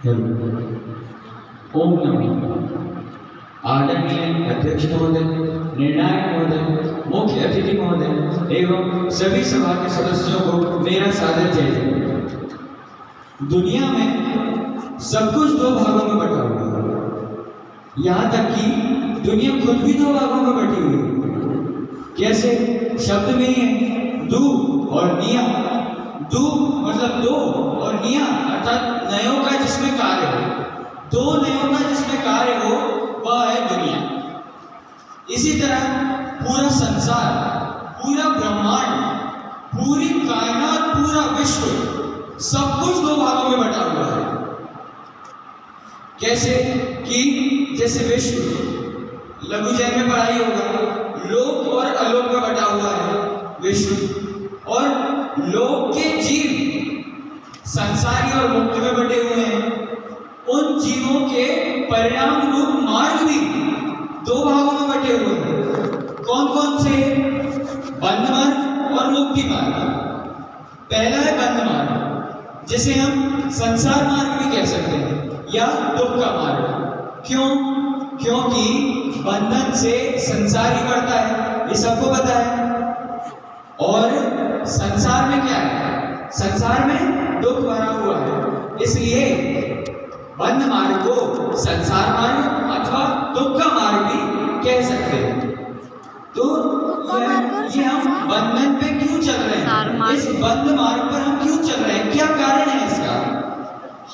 ओम नमः। आदरणीय अध्यक्ष महोदय, निर्णायक महोदय, मुख्य अतिथि महोदय एवं सभी सभा के सदस्यों को मेरा सादर जय जय। दुनिया में सब कुछ दो भागों में बटा हुआ है, यहाँ तक कि दुनिया खुद भी दो भागों में बटी हुई है। कैसे? शब्द में ही है, दू और निया। दू मतलब दो और निया अर्थात नयों का जिसमें कार्य हो। दो नयों का जिसमें कार्य हो वह है दुनिया। इसी तरह पूरा संसार, पूरा ब्रह्मांड, पूरी कायनात, पूरा विश्व, सब कुछ दो भागों में बटा हुआ है। कैसे? कि जैसे विश्व लघु जैन में पढ़ाई होगा, लोक और अलोक में बटा हुआ है विश्व, और लोक के जीव संसारी और मुक्त में बटे हुए हैं। उन जीवों के परिणाम रूप मार्ग भी दो भागों में बटे हुए हैं। कौन कौन से? बंध मार्ग और मुक्ति मार्ग। पहला है बंध मार्ग, जिसे हम संसार मार्ग भी कह सकते हैं या दुख का मार्ग। क्यों? क्योंकि बंधन से संसार ही बढ़ता है, ये सबको पता है। और संसार में क्या है? संसार में दुख भरा हुआ है, इसलिए बंध मार्ग को संसार मार्ग अथवा दुख का मार्ग भी कह सकते हैं। तो ये हम बंधन पे क्यों चल रहे हैं? इस बंध मार्ग पर हम क्यों चल रहे हैं? क्या कारण है इसका?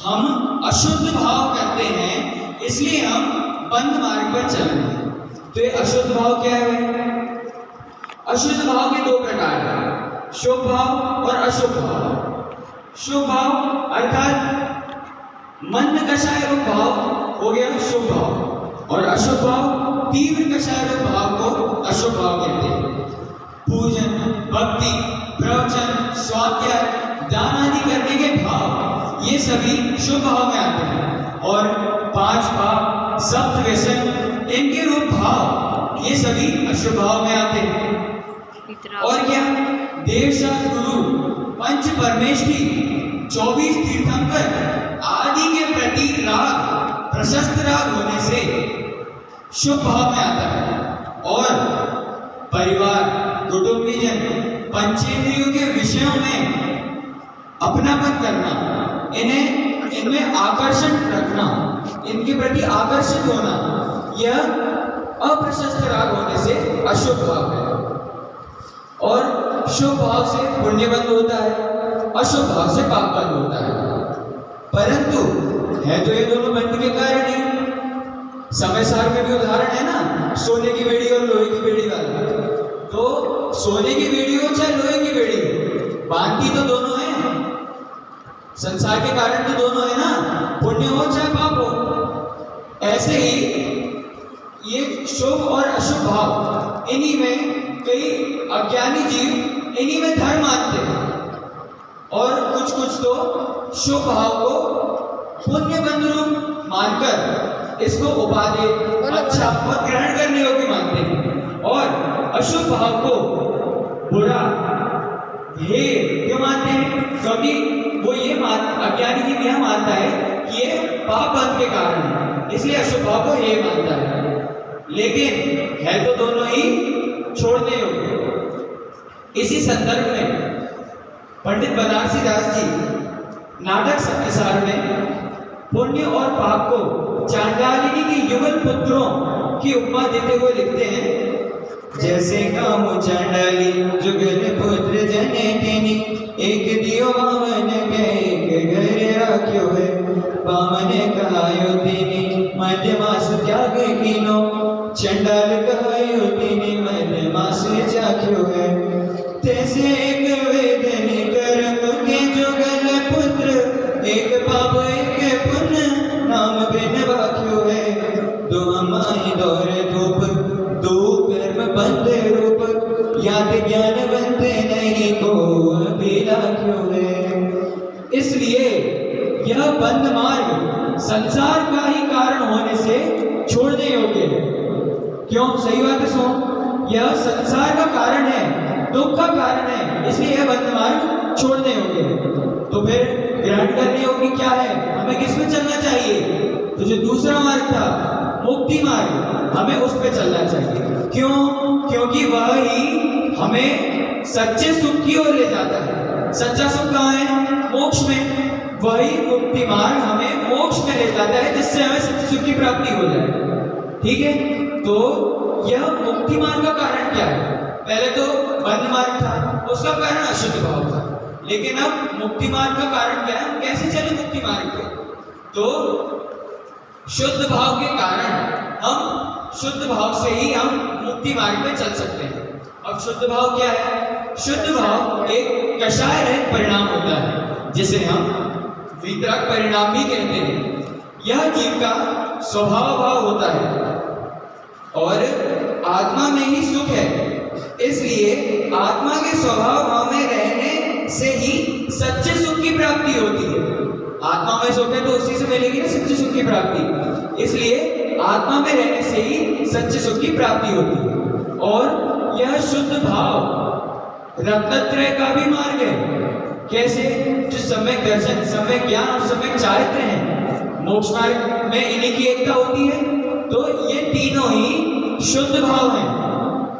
हम अशुद्ध भाव करते हैं, इसलिए हम बंध मार्ग पर चल रहे हैं। तो ये अशुद्ध भाव क्या है? अशुद्ध भाव के दो प्रकार हैं, शुभ भाव और अशुभ भाव। शुभ भाव अर्थात मंद कषाय रूप भाव हो गया शुभ भाव, और अशुभ भाव तीव्र कषाय रूप भाव को अशुभ भाव कहते हैं। पूजन, भक्ति, प्रवचन, स्वाध्याय, दान आदि करने के भाव ये सभी शुभ भाव में आते हैं। और पांच भाव, सप्त व्यसन, इनके रूप भाव ये सभी अशुभ भाव में आते हैं। और क्या? देव शास्त्र गुरु, पंच परमेष्ठी, 24 तीर्थंकर आदि के प्रति राग, प्रशस्त राग होने से शुभ भाव में आता है। और परिवार, कुटुंबीजन, पंचेंद्रियों के विषयों में अपनापन करना, इनमें आकर्षण रखना, इनके प्रति आकर्षित होना, यह अप्रशस्त राग होने से अशुभ भाव है। और शुभ भाव से पुण्य बंद होता है, अशुभ भाव से पाप बंद होता है। परंतु है तो ये दोनों बंद के कारण ही। समय सार में भी उदाहरण है ना, सोने की बेड़ी और लोहे की बेड़ी वाला। तो सोने की बेड़ी हो चाहे लोहे की बेड़ी हो, बांधती तो दोनों है, संसार के कारण तो दोनों है ना, पुण्य हो चाहे पाप हो। ऐसे ही ये शुभ और अशुभ भाव, इन्हीं में कई अज्ञानी जीव इन्हीं में धर्म मानते हैं, और कुछ कुछ तो शुभ भाव को पुण्य बंध रूप मानकर इसको उपादेय, अच्छा और ग्रहण करने योग्य मानते हैं। और अशुभ भाव को बुरा, हेय क्यों मानते हैं? क्योंकि वो ये अज्ञानी जीव यह मानता है कि ये पाप बंध के कारण है, इसलिए अशुभ भाव को हेय मानता है। लेकिन है तो दोनों ही छोड़ने योग्य। इसी संदर्भ में पंडित बनारसी दास जी नाटक सत्यसार में पुण्य और पाप को चांडालिनी के युगल पुत्रों की उपमा देते हुए लिखते हैं, जैसे काम चांडाली जुगल पुत्र जनेतिनी, एक दियो वामन के एक घर राख्यो है, वामन कहायो तिनी मध्य मास त्याग कीनो, चंडाल कहायो तिनी मध्य मास चाख्यो है। तैसे एक वेदनी कर्म के जुगल पुत्र, एक पाप एक पुण्य नाम बिन वाक्यो है। दो हमारी दौर धूप, दो कर्म बंद रूप, याद ज्ञान बनते नहीं को अभी लाख्यो है। इसलिए यह बंध मार्ग संसार का ही कारण होने से छोड़ने योग्य है। क्यों? सही बात है। सुनो, यह संसार का कारण है, दुख का कारण है, इसलिए यह बंध मार्ग छोड़ने योग्य है। तो फिर ग्रहण करनी होगी क्या है, हमें किस पे चलना चाहिए, तो जो दूसरा मार्ग था मुक्ति मार्ग, हमें उस पे चलना चाहिए। क्यों? क्योंकि वह ही हमें सच्चे सुख की ओर ले जाता है। सच्चा सुख कहाँ है? मोक्ष में। वही मुक्ति मार्ग हमें मोक्ष में ले जाता है, जिससे हमें सच्चे सुख की प्राप्ति हो जाए। ठीक है, तो यह मुक्ति मार्ग का कारण क्या है? पहले तो बंध मार्ग था, उसका कारण अशुद्ध भाव था, लेकिन अब मुक्ति मार्ग का कारण क्या है? हम कैसे चले मुक्ति मार्ग पे? तो शुद्ध भाव के कारण हम शुद्ध भाव से ही हम मुक्ति मार्ग में चल सकते हैं। अब शुद्ध भाव क्या है? शुद्ध भाव एक कषाय रहित परिणाम होता है, जिसे हम वितरक परिणाम भी कहते हैं। यह जीव का स्वभाव भाव होता है और आत्मा में ही सुख है, इसलिए आत्मा के स्वभाव भाव में रहने से ही सच्चे सुख की प्राप्ति होती है। आत्मा में सुख है तो उसी से मिलेगी ना सच्चे सुख की प्राप्ति, इसलिए आत्मा में रहने से ही सच्चे सुख की प्राप्ति होती है। और यह शुद्ध भाव रत्नत्रय का भी मार्ग है। कैसे? जो सम्यक दर्शन, सम्यक ज्ञान और सम्यक चारित्र है, मोक्ष मार्ग में इन्हीं की एकता होती है। तो ये तीनों ही शुद्ध भाव हैं,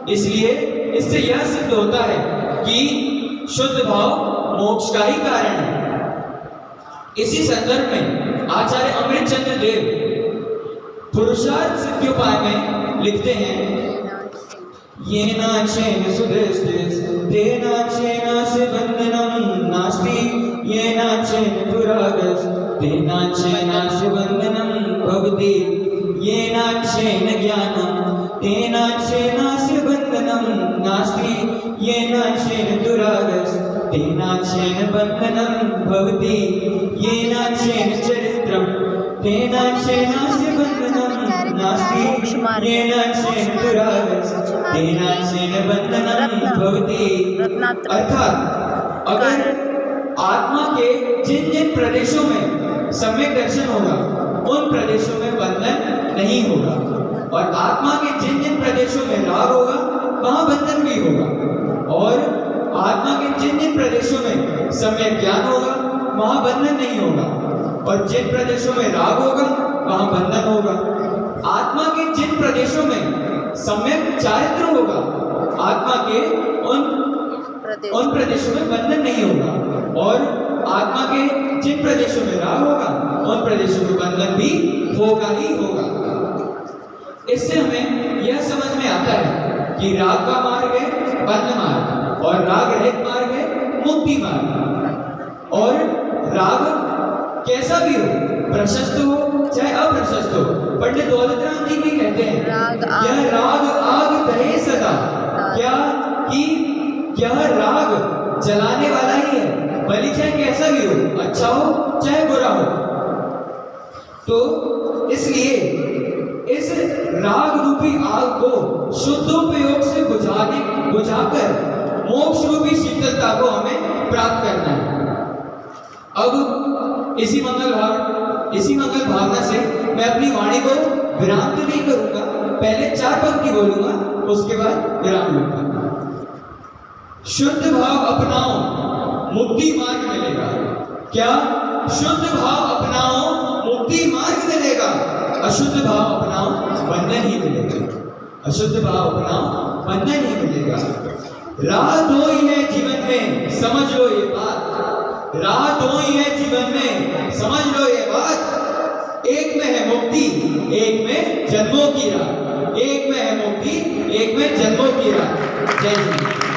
इसलिए इससे यह सिद्ध होता है कि शुद्ध भाव मोक्ष का ही कारण है। इसी संदर्भ में आचार्य अमृतचंद्र देव पुरुषार्थ सिद्ध्योपाय में लिखते हैं, ये नाचेन सुदृष्टिस् तेनाचेनास्य बंधनं नास्ति, ये नाचेन दुरागस् तेनाचेनास्य बंधनं भवति, ये नाचेन ज्ञानं तेनाचेनास्य बंधनं नास्ति, ये नाचेन दुरागस् तेनाचेन बंधनं भवति, ये नाचेन चरित्रं तेनाचेनास्य बंधनं नास्ति, ये नाचेन दुरागस् तेनाचेन बंधनं भवति। अर्थात अगर आत्मा के जिन जिन प्रदेशों में सम्यक दर्शन होगा, उन प्रदेशों में बंधन नहीं होगा, और आत्मा के जिन जिन प्रदेशों में राग होगा, वहां बंधन भी होगा, और आत्मा के जिन जिन प्रदेशों में सम्यक ज्ञान होगा, वहां बंधन नहीं होगा, और जिन प्रदेशों में राग होगा, वहां बंधन होगा। आत्मा के जिन प्रदेशों में सम्यक चारित्र होगा, आत्मा के उन प्रदेशों में बंधन नहीं होगा, और आत्मा के जिन प्रदेशों में राग होगा, उन प्रदेशों में बंधन भी होगा ही होगा। इससे हमें यह समझ में आता है कि राग का मार्ग है बंध मार्ग, और राग रहित मार्ग है मुक्ति मार्ग। और राग कैसा भी हो, प्रशस्त हो चाहे अप्रशस्त हो, पंडित दौलतराम जी भी कहते हैं यह राग आग दहे सदा, क्या कि यह राग जलाने वाला ही है, भले चाहे कैसा भी हो, अच्छा हो चाहे बुरा हो। तो इसलिए इस राग रूपी आग को शुद्धोपयोग से बुझाकर मोक्ष रूपी शीतलता को हमें प्राप्त करना है। अब इसी मंगल भावना से मैं अपनी वाणी को विराम तो नहीं करूंगा, पहले 4 पंक्ति बोलूंगा, उसके बाद विराम लूंगा। शुद्ध भाव अपनाओ मुक्ति मार्ग मिलेगा। क्या? शुद्ध भाव अपनाओ मुक्ति मार्ग मिलेगा, अशुद्ध भाव अपनाओ बंधन ही मिलेगा, अशुद्ध भाव अपनाओ बंधन ही मिलेगा। राह दो ही है जीवन में, समझ लो ये बात, राह दो ही है जीवन में, समझ लो ये बात। एक में है मुक्ति, एक में जन्मों की राह, एक में है मुक्ति, एक में जन्मों की राह। जय श्री